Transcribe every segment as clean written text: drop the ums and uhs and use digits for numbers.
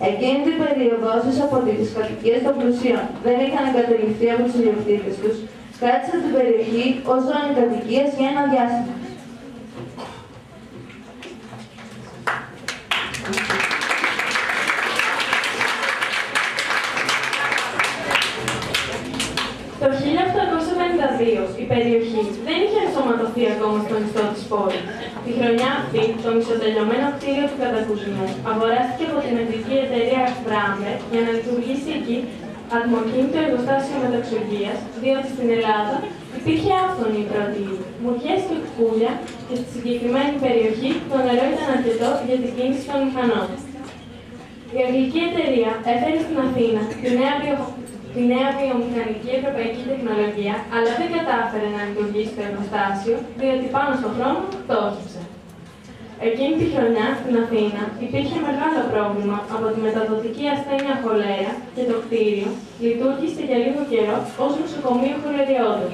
Εκείνη την περίοδο, όσες από τις κατοικίες των πλουσίων δεν είχαν εγκαταλειφθεί από τους ιδιοκτήτες τους, κράτησαν την περιοχή ως ζώνη κατοικίας για ένα διάστημα. Το 1852 η περιοχή δεν είχε ενσωματωθεί ακόμα στον ιστό της πόλης. Τη χρονιά αυτή, το μισοτελειωμένο κτίριο του κατακουσμού αγοράστηκε από την μετρική εταιρεία Μπράμπερ για να λειτουργήσει εκεί ατμοκίνητο εργοστάσιο μεταξουργίας, διότι στην Ελλάδα υπήρχε άφθονη η πρώτη ύλη, μουριές και κουκούλια, και στη συγκεκριμένη περιοχή το νερό ήταν αρκετό για την κίνηση των μηχανών. Η αγγλική εταιρεία έφερε στην Αθήνα τη νέα βιομηχανική ευρωπαϊκή τεχνολογία, αλλά δεν κατάφερε να λειτουργήσει το εργοστάσιο, διότι πάνω στον χρόνο πτώχευσε. Εκείνη τη χρονιά στην Αθήνα υπήρχε μεγάλο πρόβλημα από τη μεταδοτική ασθένεια χολέρα και το κτίριο λειτουργήσε για λίγο καιρό ως νοσοκομείο χολεριώδου.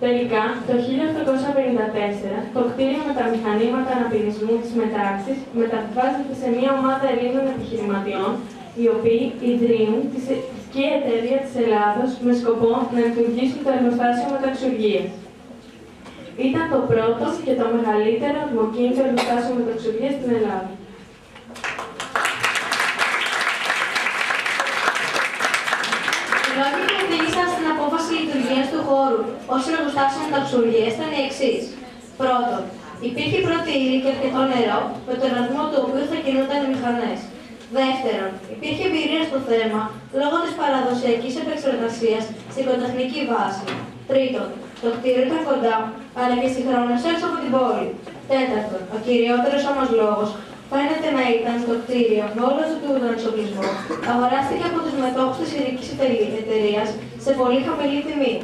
Τελικά, το 1854, το κτίριο με τα μηχανήματα αναπηρισμού της μετάξης μεταβιβάζεται σε μια ομάδα Ελλήνων επιχειρηματιών, οι οποίοι ιδρύουν τη Σχετική Εταιρεία της Ελλάδος με σκοπό να λειτουργήσουν το εργοστάσιο μεταξουργίας. Ήταν το πρώτο και το μεγαλύτερο ατμοκίνητο εργοστάσιο μεταξουργίας στην Ελλάδα. Οι λόγοι που οδήγησαν στην απόφαση λειτουργίας του χώρου ως εργοστάσιο μεταξουργίας ήταν οι εξής. Πρώτον, υπήρχε η πρώτη ύλη και αρκετό νερό, με τον ρυθμό του οποίου θα κινούνταν οι μηχανές. Δεύτερον, υπήρχε εμπειρία στο θέμα λόγω της παραδοσιακής επεξεργασίας σε οικοτεχνική βάση. Τρίτον, το κτίριο ήταν κοντά, αλλά και συγχρόνως έξω από την πόλη. Τέταρτον, ο κυριότερος όμως λόγος φαίνεται να ήταν το κτίριο με όλο του τον εξοπλισμό αγοράστηκε από τους μετόχους της ειδικής εταιρείας σε πολύ χαμηλή τιμή.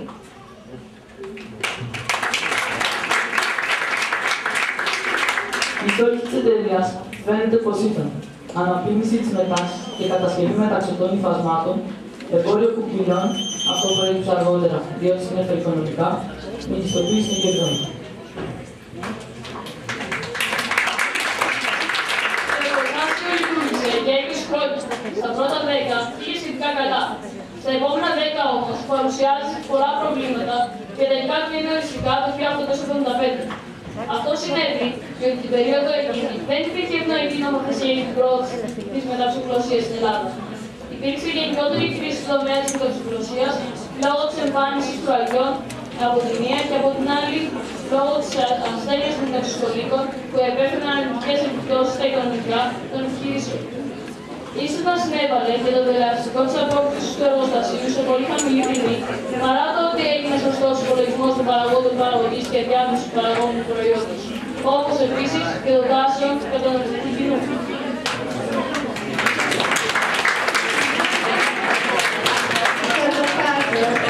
Η στόχη της εταιρείας φαίνεται πως ήταν αναπήμιση της μετάς και κατασκευή μεταξωτών υφασμάτων, εμπόριο κουκκινιών, αυτό προέκυψε αργότερα, διότι συνέφερε οικονομικά, μεγιστοποίηση των κερδών. Το εργοστάσιο λειτουργήσε για 20 χρόνια. Στα πρώτα 10 πήγε σχετικά καλά. Στα επόμενα 10 όμως παρουσιάζει πολλά προβλήματα και τελικά κλείνει οριστικά το 1875. Αυτό συνέβη διότι την περίοδο εκείνη δεν υπήρχε ευνοϊκή νομοθεσία για την πρόοδο της μεταξυκλωσίας στην Ελλάδα. Υπήρξε γενικότερη κρίση στον τομέα της μεταξυκλωσίας λόγω της εμφάνισης του αγιών από τη μία και από την άλλη λόγω της ασθένειας των μεταξυσκολίκων που επέφεραν αρνητικές επιπτώσεις στα οικονομικά των επιχειρήσεων. Ύστερα συνέβαλε και το τελεαστικό της απόκτησης του εργοστασίου σε πολύ χαμηλή τιμή, παρά το ότι έγινε σωστός υπολογισμός των παραγόντων παραγωγής και διάθεσης του παραγόμενου προϊόντος, όπως επίσης και των τάσεων καταναλωτικού κοινού.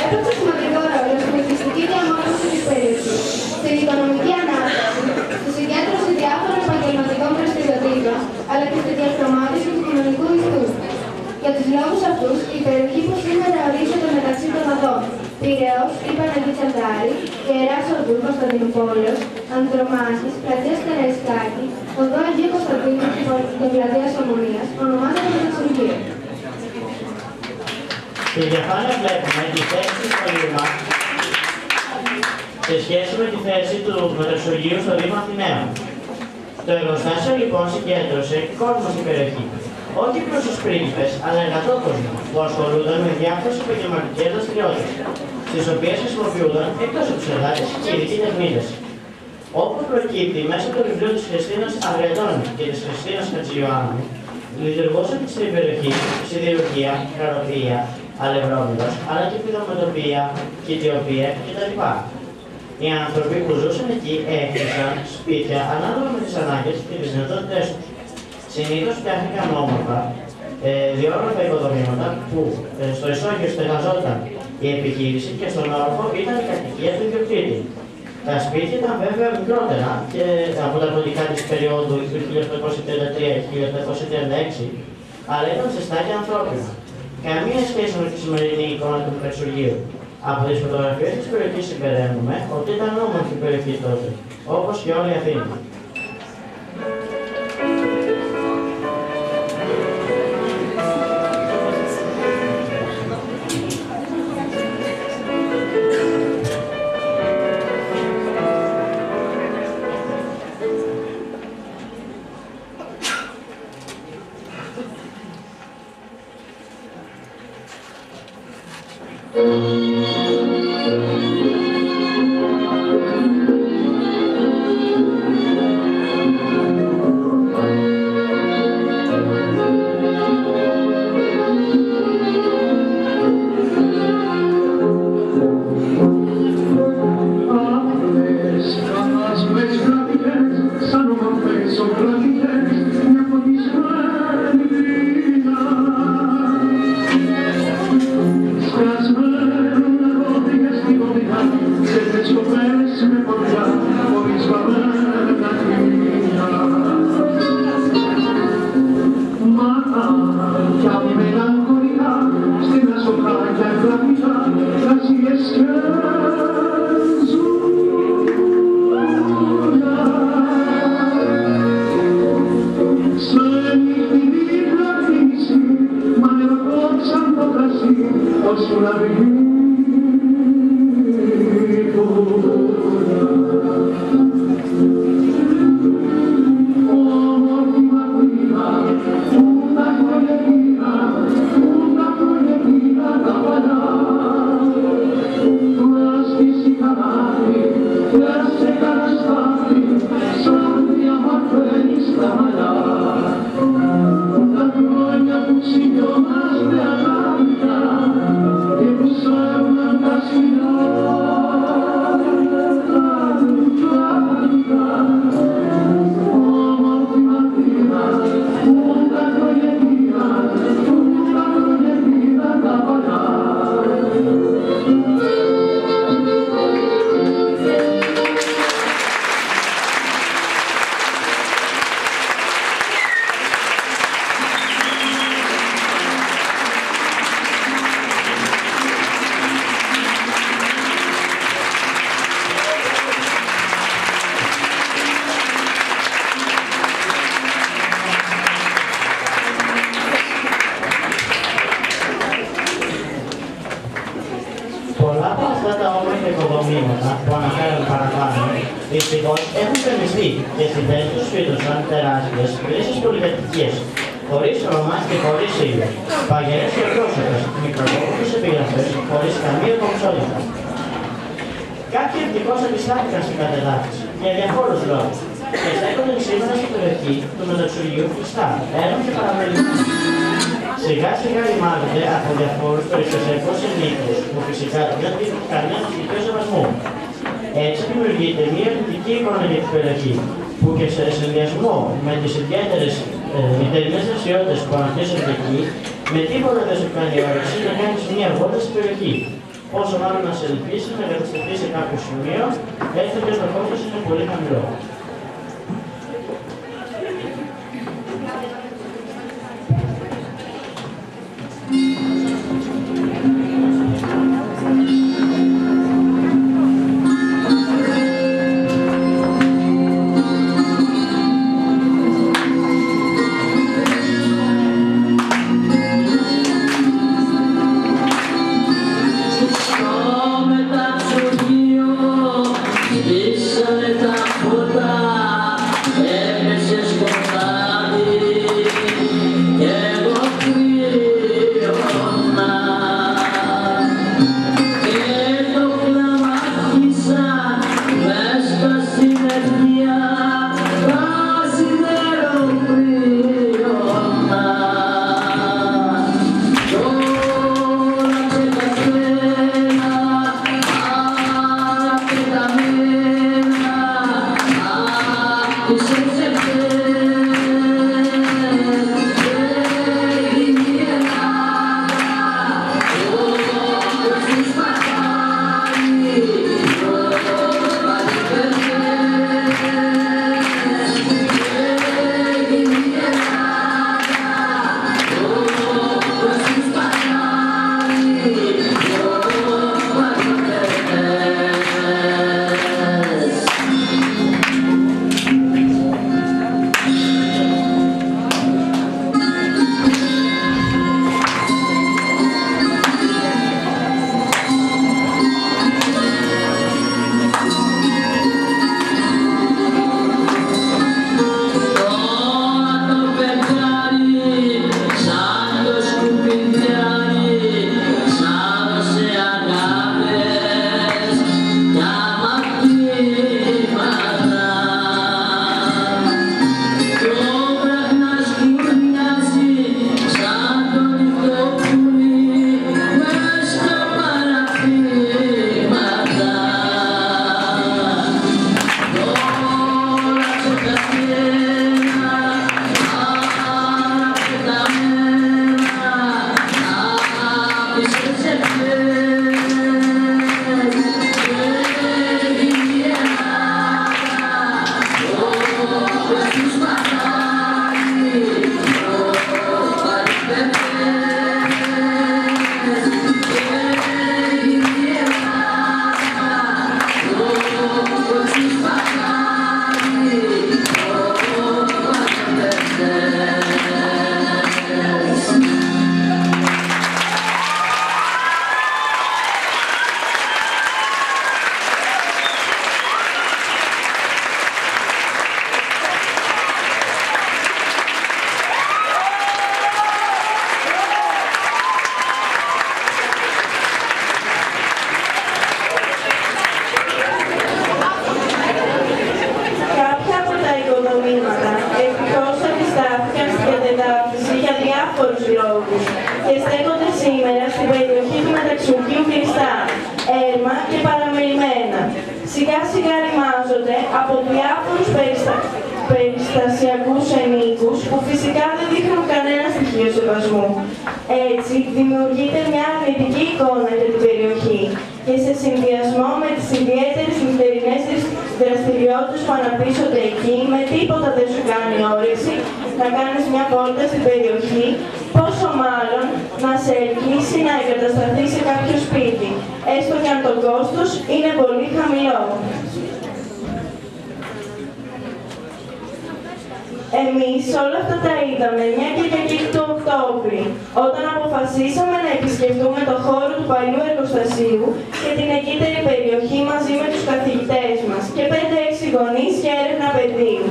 Έπαιξε σημαντικό ρόλο στην πολιτιστική διαμόρφωση της περιοχής, στην οικονομική ανάπτυξη, στη συγκέντρωση διάφορων επαγγελματικών δραστηριοτήτων, αλλά και στη διαστρωμάτιση του κοινωνικού ιστού. Για τους λόγους αυτούς, η περιοχή που σήμερα ορίζεται μεταξύ των οδών Πειραιώς ή Παναγή Τσαντάρη, Ιεράς Οδού Κωνσταντινούπολεως, Ανδρομάχης, Πλατείας Καραϊσκάκη, Οδό Αγίου Κωνσταντίνου και Πλατείας Ομονίας, ονομάζεται Μεταξουργείο. Στη διαφάνεια βλέπουμε τη θέση της Πολύμα σε σχέση με τη θέση του Μεταξουργείου στο Δήμο Αθηναίων. Το εργοστάσιο λοιπόν συγκέντρωσε κόσμο στην περιοχή. Όχι προς τους πρίγκιπες, αλλά εργατόκοσμο που ασχολούνταν με διάφορες επαγγελματικές δραστηριότητες, στις οποίες χρησιμοποιούνταν εκτός από τους εργάτες και ειδικοί τεχνίτες. Όπως προκύπτει μέσα από το βιβλίο της Χριστίνας Αγρετώνη και της Χριστίνας Χατζιωάννου, λειτουργούσαν στην περιοχή σιδηρουργία, χαροποιία, αλευρόμητος, αλλά και πυδομετωπία, κοιτιοπία κτλ. Οι άνθρωποι που ζούσαν εκεί έκτισαν σπίτια ανάλογα με τις ανάγκες και τις δυνατότητές τους. Συνήθως φτιάχτηκαν όμορφα, διόρροφα οικοδομήματα που στο ισόγειο στεγαζόταν η επιχείρηση και στον όροφο ήταν η κατοικία του ιδιοκτήτη. Τα σπίτια ήταν βέβαια μικρότερα και από τα κωδικά της περίοδου του 1833-1836, αλλά ήταν ζεστά και ανθρώπινα. Καμία σχέση με τη σημερινή εικόνα του Μεταξουργείου. Από τις φωτογραφίες της περιοχής συμπεραίνουμε ότι ήταν όμορφη η περιοχή τότε, όπως και όλη η Αθήνα. Πολλά από αυτά τα όμορφα οικοδομήματα που αναφέραμε παραπάνω, δυστυχώς έχουν φεμιστεί και στη θέση τους φύτωσαν τεράστιες χρήσεις πολυκατοικίες, χωρίς ρωμάς και χωρίς ύλο, παγερές και πρόσωπες, μικροκόπτες επιγραφές, χωρίς καμία κομψότητα. Κάποιοι ευτυχώς αντιστάθηκαν στην κατεδάφιση για διαφόρους λόγους και στέκονται σήμερα στην περιοχή του μεταξουργείου Χριστά, έρων και παραμελημένων. Σιγά σιγά ρημάζονται από διαφόρους περιστασιακούς ενίκους που φυσικά δεν δίνουν κανένα στοιχείο σεβασμού. Έτσι δημιουργείται μια αρνητική εικόνα για την περιοχή, που και σε συνδυασμό με τις ιδιαίτερες νυχτερινές δραστηριότητες που αναπτύσσονται εκεί, με τίποτα δεν σου κάνει όρεξη να κάνεις μια βόλτα στην περιοχή. Όσο μάλλον να σε ελπίσει να κατασταθεί σε κάποιο σημείο, έστω και το κόστος είναι πολύ χαμηλό. Πίσανε τα φώτα δρόμους και στέκονται σήμερα στην περιοχή του Μεταξουργείου κλειστά, έρμα και παραμεριμένα. Σιγά σιγά ρημάζονται από διάφορους περιστασιακούς ενίκους που φυσικά δεν δείχνουν κανένα στοιχείο σεβασμού. Έτσι, δημιουργείται μια αρνητική εικόνα για την περιοχή και σε συνδυασμό με τις ιδιαίτερες νυχτερινές δραστηριότητες που αναπτύσσονται εκεί, με τίποτα δεν σου κάνει όρεξη να κάνεις μια βόλτα στην περιοχή, πόσο μάλλον να σε ελκύσει να εγκατασταθεί σε κάποιο σπίτι, έστω και αν το κόστος είναι πολύ χαμηλό. Εμείς όλα αυτά τα είδαμε μια Κυριακή του Οκτώβρη, όταν αποφασίσαμε να επισκεφτούμε το χώρο του παλιού εργοστασίου και την εγκύτερη περιοχή μαζί με τους καθηγητές μας και 5-6 γονείς και έρευνα παιδείου,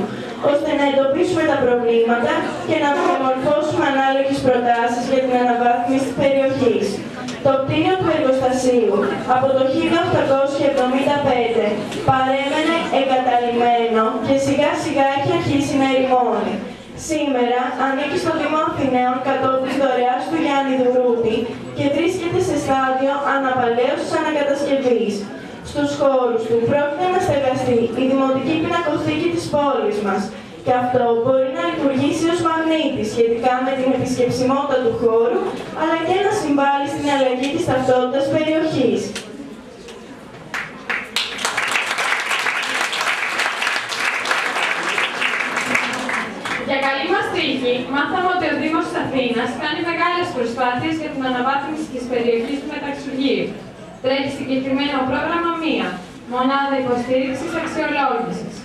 ώστε να εντοπίσουμε τα προβλήματα και να διαμορφώσουμε ανάλογες προτάσεις για την αναβάθμιση της περιοχής. Το κτίριο του εργοστασίου από το 1875 παρέμενε εγκαταλειμμένο και σιγά σιγά έχει αρχίσει να ερημώνει. Σήμερα ανήκει στο Δήμο Αθηναίων κατόπιν της δωρεάς του Γιάννη Δουρούτη και βρίσκεται σε στάδιο αναπαλαίωσης ανακατασκευής. Στους χώρους του πρόκειται να στεγαστεί η Δημοτική Πινακοθήκη της πόλης μας και αυτό μπορεί να λειτουργήσει ως μαγνήτη σχετικά με την επισκεψιμότητα του χώρου, αλλά και να συμβάλλει στην αλλαγή της ταυτότητας περιοχής. Για καλή μας τύχη, μάθαμε ότι ο Δήμος της Αθήνας κάνει μεγάλες προσπάθειες για την αναβάθμιση της περιοχής του Μεταξουργείου. Τρέχει συγκεκριμένο πρόγραμμα ΜΙΑ, Μονάδα Υποστήριξης Αξιολόγησης.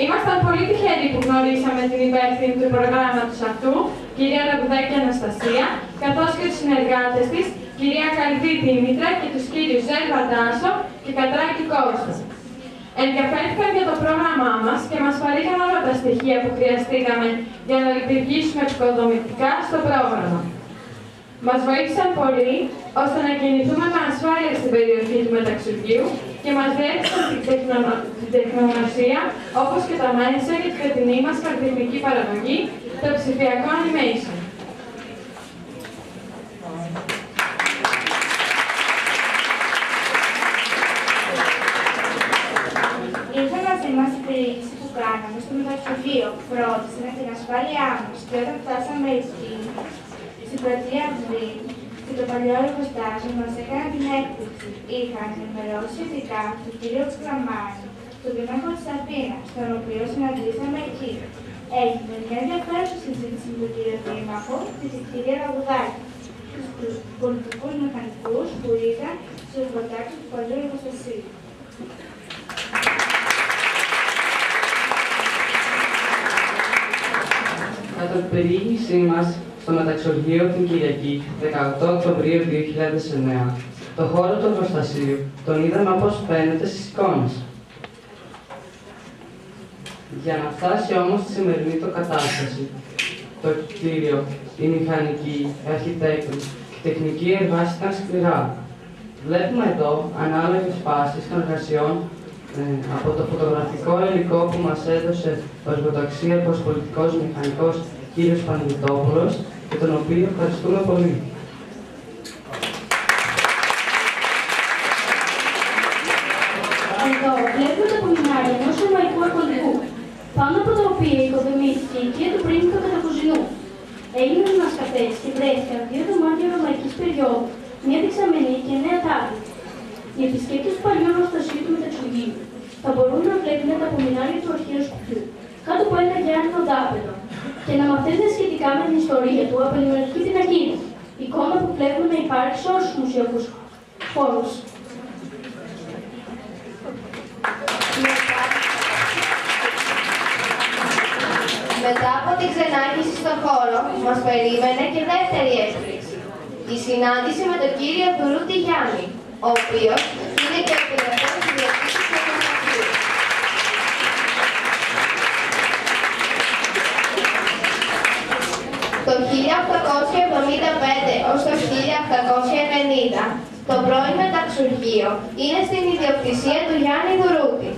Ήμασταν πολύ τυχεροί που γνωρίσαμε την υπεύθυνη του προγράμματος αυτού, κυρία Ραγουδάκη Αναστασία, καθώς και τους συνεργάτες της, κυρία Καλδί Δήμητρα και τους κύριους Ζέλβα Τάσο και Κατράκη Κώστα. Ενδιαφέρθηκαν για το πρόγραμμά μας και μας παρήγαν όλα τα στοιχεία που χρειαστήκαμε για να λειτουργήσουμε επικοδομητικά στο πρόγραμμα. Μας βοήθησαν πολύ ώστε να κινηθούμε με ασφάλεια στην περιοχή του Μεταξουργείου και μας διέθεσαν την τεχνογνωσία, όπως και τα μέσα για τη φετινή μας καλλιτεχνική παραγωγή, το ψηφιακό animation. Ήρθε μαζί μας η περιήγηση που κάναμε στο Μεταξουργείο, φρόντισαν την ασφάλειά μας και όταν φτάσαμε εκεί, στην πλατεία Αυλή και το παλιό εργοστάσιο μας έκανε την έκπληξη. Είχαν ενημερώσει ειδικά τον κύριο Τσκλαμάνη, τον Δήμαρχο της Αθήνας, τον οποίο συναντήσαμε εκεί. Έγινε μια ενδιαφέρουσα συζήτηση με τον κύριο Δήμαρχο και την κυρία Ραγουδάκη, τους πολιτικούς μηχανικούς που ήταν στους εργοτάξεις του παλιού εργοστασίου. Κατά την περιήγησή μας στο Μεταξουργείο την Κυριακή, 18 Οκτωβρίου 2009, το χώρο του εργοστασίου τον είδαμε όπως φαίνεται στις εικόνες. Για να φτάσει όμως στη σημερινή το κατάσταση, το κτίριο, οι μηχανικοί, οι αρχιτέκτονες και οι τεχνικοί εργάσεις ήταν σκληρά. Βλέπουμε εδώ ανάλογες φάσεις των εργασιών από το φωτογραφικό υλικό που μας έδωσε ο εργοταξίαρχος πολιτικός μηχανικός κ. Παναγιτόπουλος και τον οποίο ευχαριστούμε πολύ. Εδώ βλέπουμε τα απομεινάρια ενός ρωμαϊκού αρχοντικού, πάνω από τα οποία οικοδομήθηκε η οικία του πρίγκιπα Κατακουζινού. Έγιναν ανασκαφές και βρέθηκαν 2 δωμάτια ρωμαϊκής περίοδου, μια δεξαμενή και 9 τάβλη. Οι επισκέπτες του παλιού εργοστασίου του Μεταξουργείου θα μπορούν να βλέπουν τα απομεινάρια του αρχαίου σκουφιού κάτω από ένα γυάλινο δάπεδο και να μαθαίνουν σχετικά με την ιστορία του από ενημερωτική πινακίδα, εικόνα που βλέπουμε να υπάρχει σε όλους τους μουσιακούς χώρους. Μετά από την ξενάγηση στον χώρο, μας περίμενε και δεύτερη έκπληξη. Η συνάντηση με τον κύριο Δουρούτη Γιάννη, ο οποίος είναι και ο εκπαιδευτής της Διοίκησης του Εργοστασίου. Το 1875 ως το 1890, το πρώην Μεταξουργείο είναι στην ιδιοκτησία του Γιάννη Δουρούτη.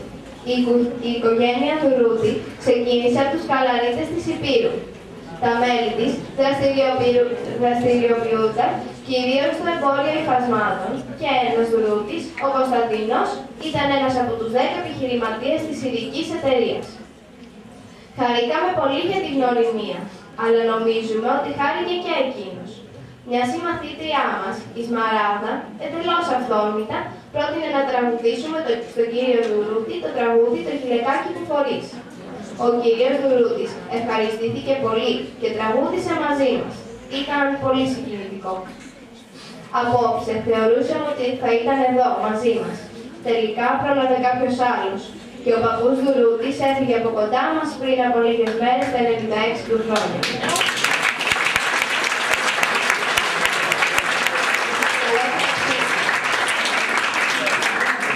Η οικογένεια Δουρούτη ξεκίνησε από τους Καλαρίτες της Υπήρου. Τα μέλη της δραστηριοποιούνται κυρίως στο εμπόριο υφασμάτων και ένας δουρούτης, ο Κωνσταντίνος, ήταν ένας από τους 10 επιχειρηματίες της ειδικής εταιρείας. Χαρήκαμε πολύ για την γνωριμία, αλλά νομίζουμε ότι χάρηκε και εκείνος. Μια συμμαθήτριά μας, η Σμαράγδα, εντελώς αυθόρμητα, πρότεινε να τραγουδήσουμε στον κύριο Δουρούτη το τραγούδι «Το γυλαικάκι που φορείς». Ο κύριος Δουρούτης ευχαριστήθηκε πολύ και τραγούδισε μαζί μας. Ήταν πολύ συγκινητικό. Απόψε θεωρούσαμε ότι θα ήταν εδώ μαζί μας. Τελικά πρόλαβε κάποιος άλλος και ο παππούς Δουρούτης έφυγε από κοντά μας πριν από λίγες μέρες τα 96 του χρόνια.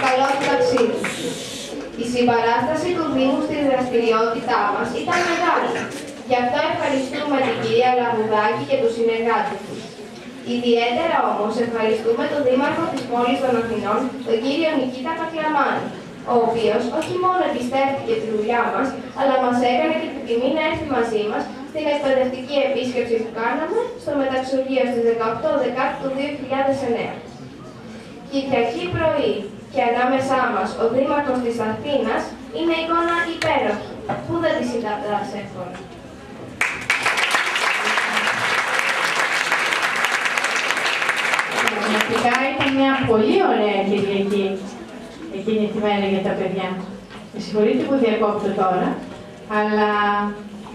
Καλό του ταξίδι. Η συμπαράσταση του Δήμου στη δραστηριότητά μας ήταν μεγάλη. Γι' αυτό ευχαριστούμε την κυρία Λαγουδάκη και τους συνεργάτες της. Ιδιαίτερα όμως ευχαριστούμε τον Δήμαρχο της πόλης των Αθηνών, τον κύριο Νικήτα Κακλαμάνη, ο οποίος όχι μόνο εμπιστεύτηκε τη δουλειά μας, αλλά μας έκανε και την τιμή να έρθει μαζί μας στην εκπαιδευτική επίσκεψη που κάναμε στο Μεταξουργείο στις 18 Δεκάτου του 2009. Κυριακή πρωί και ανάμεσά μας ο Δήμαρχος της Αθήνας είναι εικόνα υπέροχη, που δεν τη συνταγάς εύκολα. Πραγματικά ήταν μια πολύ ωραία Κυριακή εκείνη τη μέρα για τα παιδιά. Με συγχωρείτε που διακόπτω τώρα, αλλά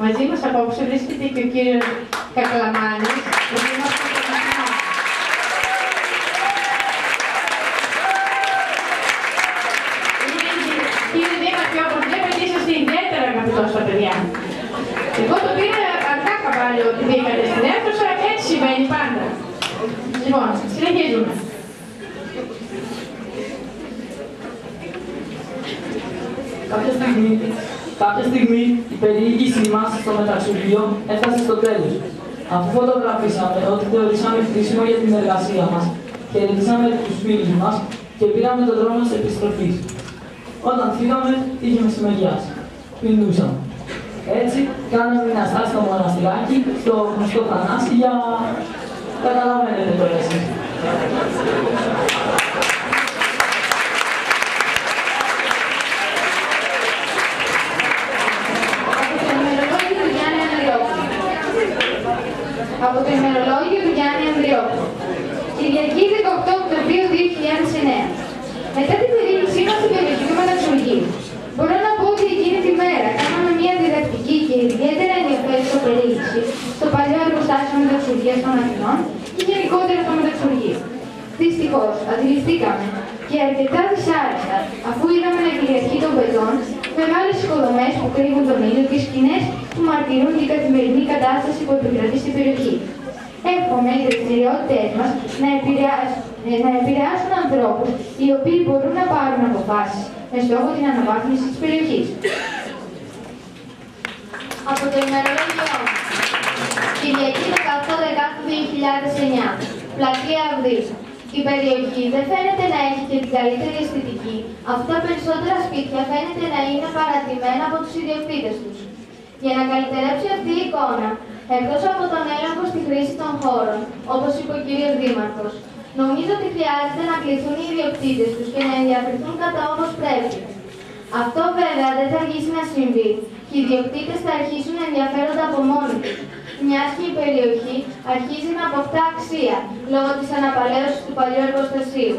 μαζί μας απόψε βρίσκεται και ο κύριος Κακλαμάνης, ο Δήμαρχος των Αθηνών. Κύριε Δήμαρχε, όπως βλέπετε, είσαστε ιδιαίτερα αγαπητός στα παιδιά. Εγώ το πήρα αρκά καβάλιο ότι μπήκατε στην αίθουσα, έτσι συμβαίνει πάντα. Λοιπόν, συνεχίζουμε. Κάποια στιγμή η περιήγησή μας στο Μεταξουργείο έφτασε στο τέλος. Αφού φωτογραφίσαμε ό,τι θεωρήσαμε χρήσιμο για την εργασία μας, χαιρετήσαμε τους φίλους μας και πήραμε τον δρόμο της επιστροφής. Όταν φύγαμε, τύχη μεσημεριάς. Πεινούσαμε. Έτσι, κάναμε μια στάση στο μοναστηράκι, στο γνωστό Θανάση, για... Καταλαβαίνετε τώρα εσείς. Από το ημερολόγιο του Γιάννη Ανδριόπουλου. Κυριακή 18 Οκτωβρίου 2009. Μετά την περιήγησή μας στην περιοχή του Μεταξουργείου, μπορώ να πω ότι εκείνη τη μέρα κάναμε μια διδακτική και ιδιαίτερα ενδιαφέρουσα περιήγηση στο παλιό εργοστάσιο Μεταξουργείας των Αθηνών και γενικότερα στο Μεταξουργείο. Δυστυχώς, αντιληφθήκαμε και αρκετά δυσάρεστα, αφού είδαμε να κυριαρχεί των παιδιών, μεγάλες οικοδομές που κρύβουν τον ήλιο και σκηνές που μαρτυρούν την καθημερινή κατάσταση που επικρατεί στην περιοχή. Εύχομαι οι δραστηριότητες μας να επηρεάσουν ανθρώπους οι οποίοι μπορούν να πάρουν αποφάσεις με στόχο την αναβάθμιση της περιοχής. Από το ημερολόγιο Κυριακή 18 Δεκάτου 2009. Πλατεία Αυγής. Η περιοχή δεν φαίνεται να έχει και την καλύτερη αισθητική, αφού τα περισσότερα σπίτια φαίνεται να είναι παρατημένα από τους ιδιοκτήτες τους. Για να καλυτερέψει αυτή η εικόνα, εκτός από τον έλεγχο στη χρήση των χώρων, όπως είπε ο κύριος Δήμαρχος, νομίζω ότι χρειάζεται να κληθούν οι ιδιοκτήτες τους και να ενδιαφερθούν κατά όπως πρέπει. Αυτό βέβαια δεν θα αργήσει να συμβεί και οι ιδιοκτήτες θα αρχίσουν να ενδιαφέρονται από μόνοι τους, μιας και η περιοχή αρχίζει να αποκτά αξία λόγω της αναπαλαίωσης του παλιού εργοστασίου.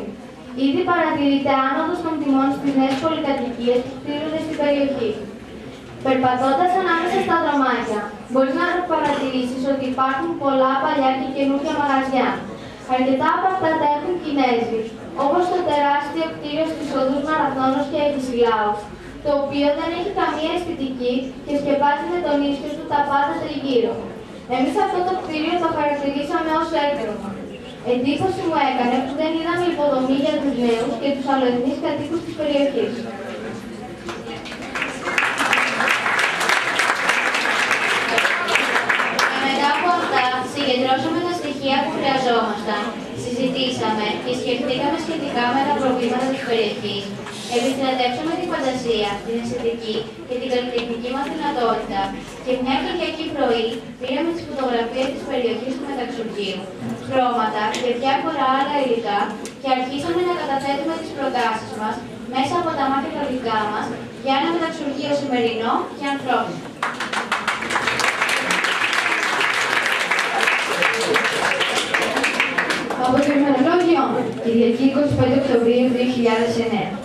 Ήδη παρατηρείται άνοδος των τιμών στις νέες πολυκατοικίες που χτίζονται στην περιοχή. Περπατώντας ανάμεσα στα δρομάκια, μπορείς να παρατηρήσεις ότι υπάρχουν πολλά παλιά και καινούργια μαγαζιά. Αρκετά από αυτά τα έχουν Κινέζοι, όπως το τεράστιο κτίριο στις οδούς Μαραθώνος και Εχισιλάου, το οποίο δεν έχει καμία αισθητική και σκεπάζει με τον ίσιο του τα πάντα τριγύρω. Εμείς αυτό το κτίριο το χαρακτηρίσαμε ως έκδρομα. Εντύπωση μου έκανε που δεν είδαμε υποδομή για τους νέους και τους αλλοεθνείς κατοίκους της περιοχής. Μετά από αυτά, συγκεντρώσαμε τα στοιχεία που χρειαζόμασταν. Στις Συζητήσαμε και σκεφτήκαμε σχετικά με τα προβλήματα της περιοχής. Επιστρατεύσαμε τη φαντασία, την αισθητική και την καλλιτεχνική μας δυνατότητα και μια Κυριακή πρωί πήραμε τις φωτογραφίες της περιοχής του Μεταξουργείου, χρώματα και διάφορα άλλα υλικά και αρχίσαμε να καταθέτουμε τις προτάσεις μας μέσα από τα μάτια τα δικά μας για ένα Μεταξουργείο σημερινό και ανθρώπινο. Από το ημερολόγιο, Κυριακή 25 Οκτωβρίου 2009.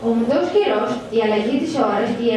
Ο μουδός καιρός, η αλλαγή της ώρας και η